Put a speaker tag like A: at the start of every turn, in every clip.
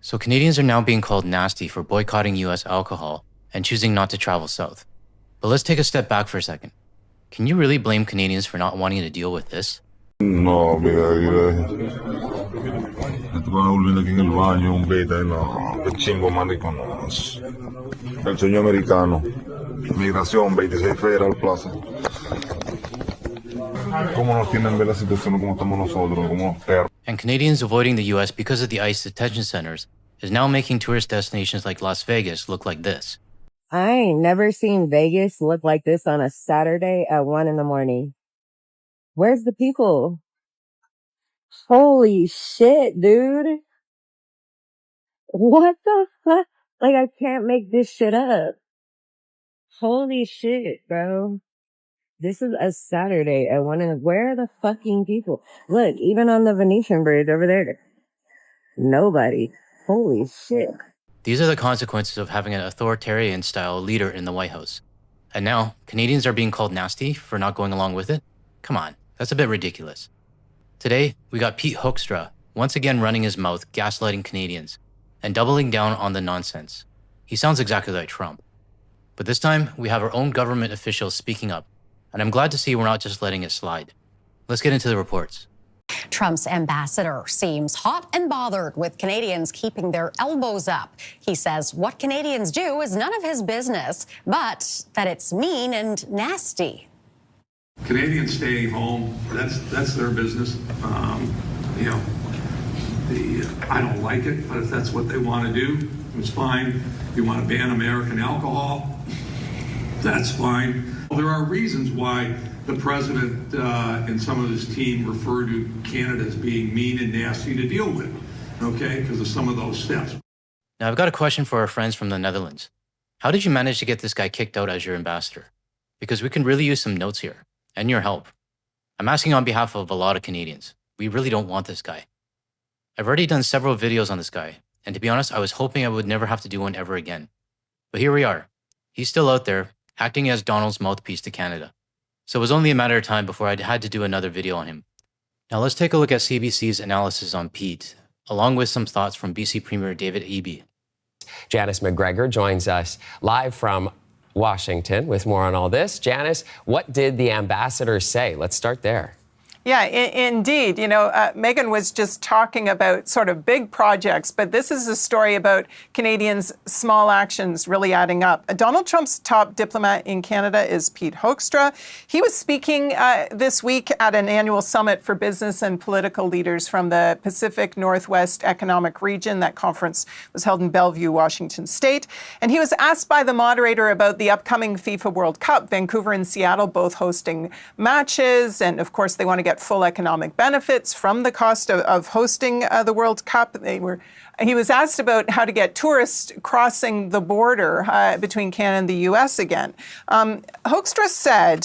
A: So Canadians are now being called nasty for boycotting U.S. alcohol and choosing not to travel south. But let's take a step back for a second. Can you really blame Canadians for not wanting to deal with this?
B: No, mira, esto van volviendo aquí en el baño, un beta, no, qué chingo marico, no. El sueño americano, migración, 26 Federal Plaza. ¿Cómo nos tienen ver la situación como estamos nosotros, como perros?
A: And Canadians avoiding the U.S. because of the ICE detention centers is now making tourist destinations like Las Vegas look like this.
C: I ain't never seen Vegas look like this on a Saturday at 1 a.m. Where's the people? Holy shit, dude. What the fuck? Like, I can't make this shit up. Holy shit, bro. This is a Saturday at 1 a.m. Where are the fucking people? Look, even on the Venetian Bridge over there. Nobody. Holy shit.
A: These are the consequences of having an authoritarian-style leader in the White House. And now, Canadians are being called nasty for not going along with it? Come on, that's a bit ridiculous. Today, we got Pete Hoekstra once again running his mouth, gaslighting Canadians, and doubling down on the nonsense. He sounds exactly like Trump. But this time, we have our own government officials speaking up, and I'm glad to see we're not just letting it slide. Let's get into the reports.
D: Trump's ambassador seems hot and bothered with Canadians keeping their elbows up. He says what Canadians do is none of his business, but that it's mean and nasty.
E: Canadians staying home, that's their business. I don't like it, but if that's what they want to do, it's fine. If you want to ban American alcohol, that's fine. There are reasons why the president and some of his team refer to Canada as being mean and nasty to deal with, okay, because of some of those steps.
A: Now, I've got a question for our friends from the Netherlands. How did you manage to get this guy kicked out as your ambassador? Because we can really use some notes here, and your help. I'm asking on behalf of a lot of Canadians. We really don't want this guy. I've already done several videos on this guy, and to be honest, I was hoping I would never have to do one ever again. But here we are. He's still out there, acting as Donald's mouthpiece to Canada. So it was only a matter of time before I had to do another video on him. Now let's take a look at CBC's analysis on Pete, along with some thoughts from BC Premier David Eby.
F: Janice McGregor joins us live from Washington with more on all this. Janice, what did the ambassador say? Let's start there.
G: Yeah, indeed. Megan was just talking about sort of big projects, but this is a story about Canadians' small actions really adding up. Donald Trump's top diplomat in Canada is Pete Hoekstra. He was speaking this week at an annual summit for business and political leaders from the Pacific Northwest Economic Region. That conference was held in Bellevue, Washington State. And he was asked by the moderator about the upcoming FIFA World Cup. Vancouver and Seattle both hosting matches. And of course, they want to get full economic benefits from the cost of hosting the World Cup. He was asked about how to get tourists crossing the border between Canada and the U.S. again. Hoekstra said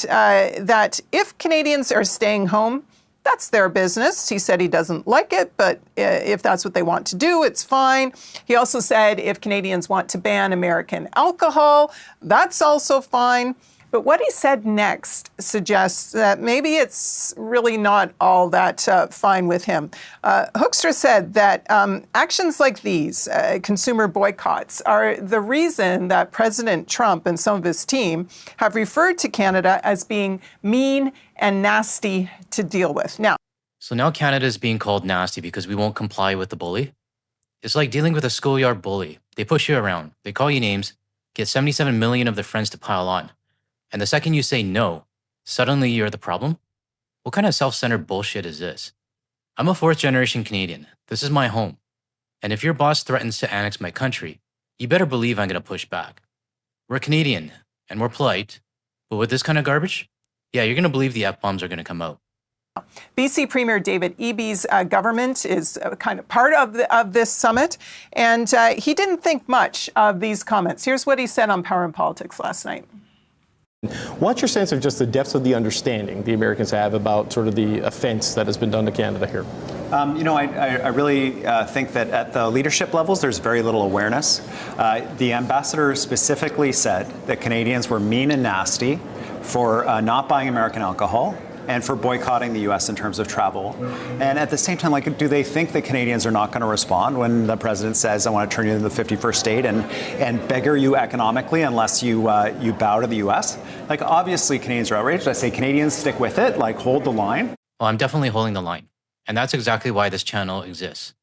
G: that if Canadians are staying home, that's their business. He said he doesn't like it, but if that's what they want to do, it's fine. He also said if Canadians want to ban American alcohol, that's also fine. But what he said next suggests that maybe it's really not all that fine with him. Hoekstra said that actions like these, consumer boycotts, are the reason that President Trump and some of his team have referred to Canada as being mean and nasty to deal with.
A: So now Canada is being called nasty because we won't comply with the bully? It's like dealing with a schoolyard bully. They push you around, they call you names, get 77 million of their friends to pile on. And the second you say no, suddenly you're the problem? What kind of self-centered bullshit is this? I'm a fourth-generation Canadian. This is my home. And if your boss threatens to annex my country, you better believe I'm going to push back. We're Canadian, and we're polite. But with this kind of garbage, yeah, you're going to believe the F-bombs are going to come out.
G: BC Premier David Eby's government is kind of part of this summit, and he didn't think much of these comments. Here's what he said on Power and Politics last night.
H: What's your sense of just the depths of the understanding the Americans have about sort of the offense that has been done to Canada here?
I: I really think that at the leadership levels, there's very little awareness. The ambassador specifically said that Canadians were mean and nasty for not buying American alcohol, and for boycotting the U.S. in terms of travel. And at the same time, like, do they think that Canadians are not going to respond when the president says, I want to turn you into the 51st state and beggar you economically unless you bow to the U.S.? Like, obviously, Canadians are outraged. I say Canadians stick with it, like, hold the line.
A: Well, I'm definitely holding the line. And that's exactly why this channel exists.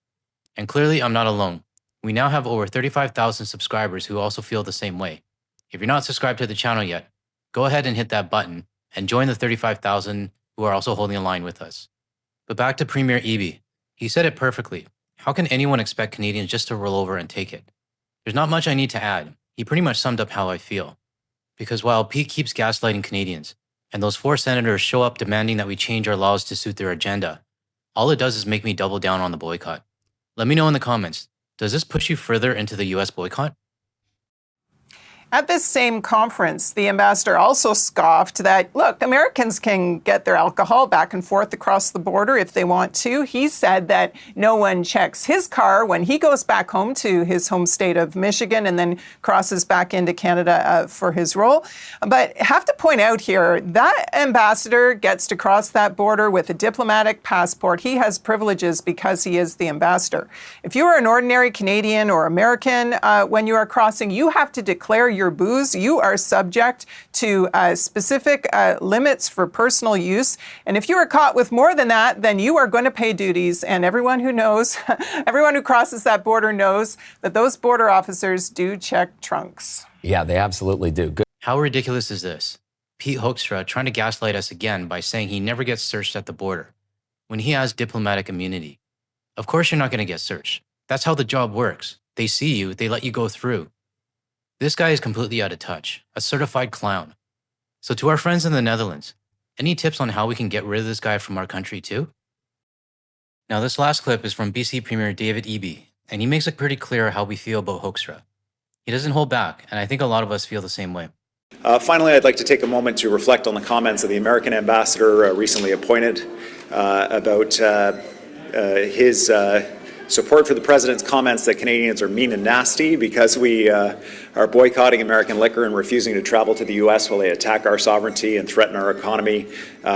A: And clearly, I'm not alone. We now have over 35,000 subscribers who also feel the same way. If you're not subscribed to the channel yet, go ahead and hit that button and join the 35,000 who are also holding the line with us. But back to Premier Eby. He said it perfectly. How can anyone expect Canadians just to roll over and take it? There's not much I need to add. He pretty much summed up how I feel. Because while Pete keeps gaslighting Canadians, and those 4 senators show up demanding that we change our laws to suit their agenda, all it does is make me double down on the boycott. Let me know in the comments, does this push you further into the US boycott?
G: At this same conference, the ambassador also scoffed that, look, Americans can get their alcohol back and forth across the border if they want to. He said that no one checks his car when he goes back home to his home state of Michigan and then crosses back into Canada for his role. But have to point out here, that ambassador gets to cross that border with a diplomatic passport. He has privileges because he is the ambassador. If you are an ordinary Canadian or American, when you are crossing, you have to declare your booze. You are subject to specific limits for personal use. And if you are caught with more than that, then you are going to pay duties. And everyone who knows, everyone who crosses that border knows that those border officers do check trunks.
F: Yeah, they absolutely do. Good.
A: How ridiculous is this? Pete Hoekstra trying to gaslight us again by saying he never gets searched at the border when he has diplomatic immunity. Of course you're not going to get searched. That's how the job works. They see you, they let you go through. This guy is completely out of touch, a certified clown. So to our friends in the Netherlands, any tips on how we can get rid of this guy from our country too? Now this last clip is from BC Premier David Eby, and he makes it pretty clear how we feel about Hoekstra. He doesn't hold back, and I think a lot of us feel the same way.
I: Finally, I'd like to take a moment to reflect on the comments of the American ambassador recently appointed about his support for the president's comments that Canadians are mean and nasty because we are boycotting American liquor and refusing to travel to the U.S. while they attack our sovereignty and threaten our economy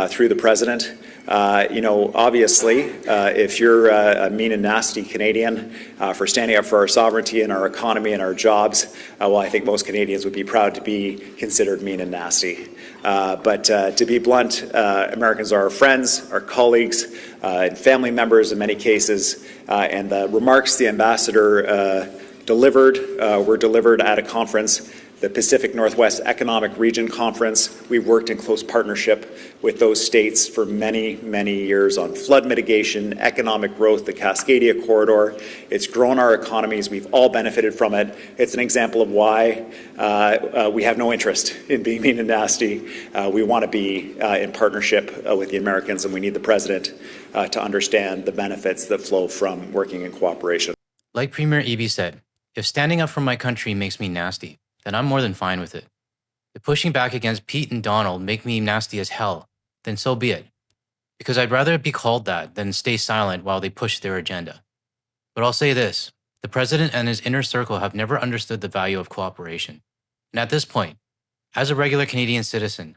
I: through the president. Obviously, if you're a mean and nasty Canadian for standing up for our sovereignty and our economy and our jobs, well, I think most Canadians would be proud to be considered mean and nasty. But to be blunt, Americans are our friends, our colleagues, and family members in many cases. And the remarks the ambassador delivered were delivered at a conference, the Pacific Northwest Economic Region Conference. We've worked in close partnership with those states for many, many years on flood mitigation, economic growth, the Cascadia Corridor. It's grown our economies. We've all benefited from it. It's an example of why we have no interest in being mean and nasty. We want to be in partnership with the Americans, and we need the president to understand the benefits that flow from working in cooperation.
A: Like Premier Eby said, if standing up for my country makes me nasty, then I'm more than fine with it. If pushing back against Pete and Donald make me nasty as hell, then so be it. Because I'd rather be called that than stay silent while they push their agenda. But I'll say this, the president and his inner circle have never understood the value of cooperation. And at this point, as a regular Canadian citizen,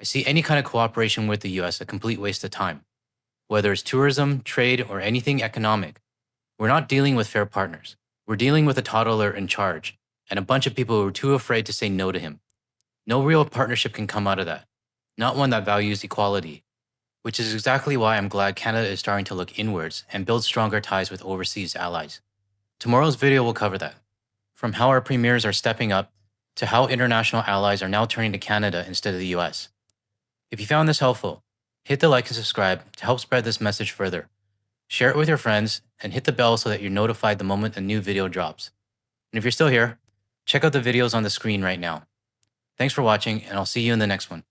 A: I see any kind of cooperation with the US a complete waste of time. Whether it's tourism, trade, or anything economic, we're not dealing with fair partners. We're dealing with a toddler in charge and a bunch of people who are too afraid to say no to him. No real partnership can come out of that, not one that values equality, which is exactly why I'm glad Canada is starting to look inwards and build stronger ties with overseas allies. Tomorrow's video will cover that, from how our premiers are stepping up to how international allies are now turning to Canada instead of the US. If you found this helpful, hit the like and subscribe to help spread this message further. Share it with your friends and hit the bell so that you're notified the moment a new video drops. And if you're still here, check out the videos on the screen right now. Thanks for watching, and I'll see you in the next one.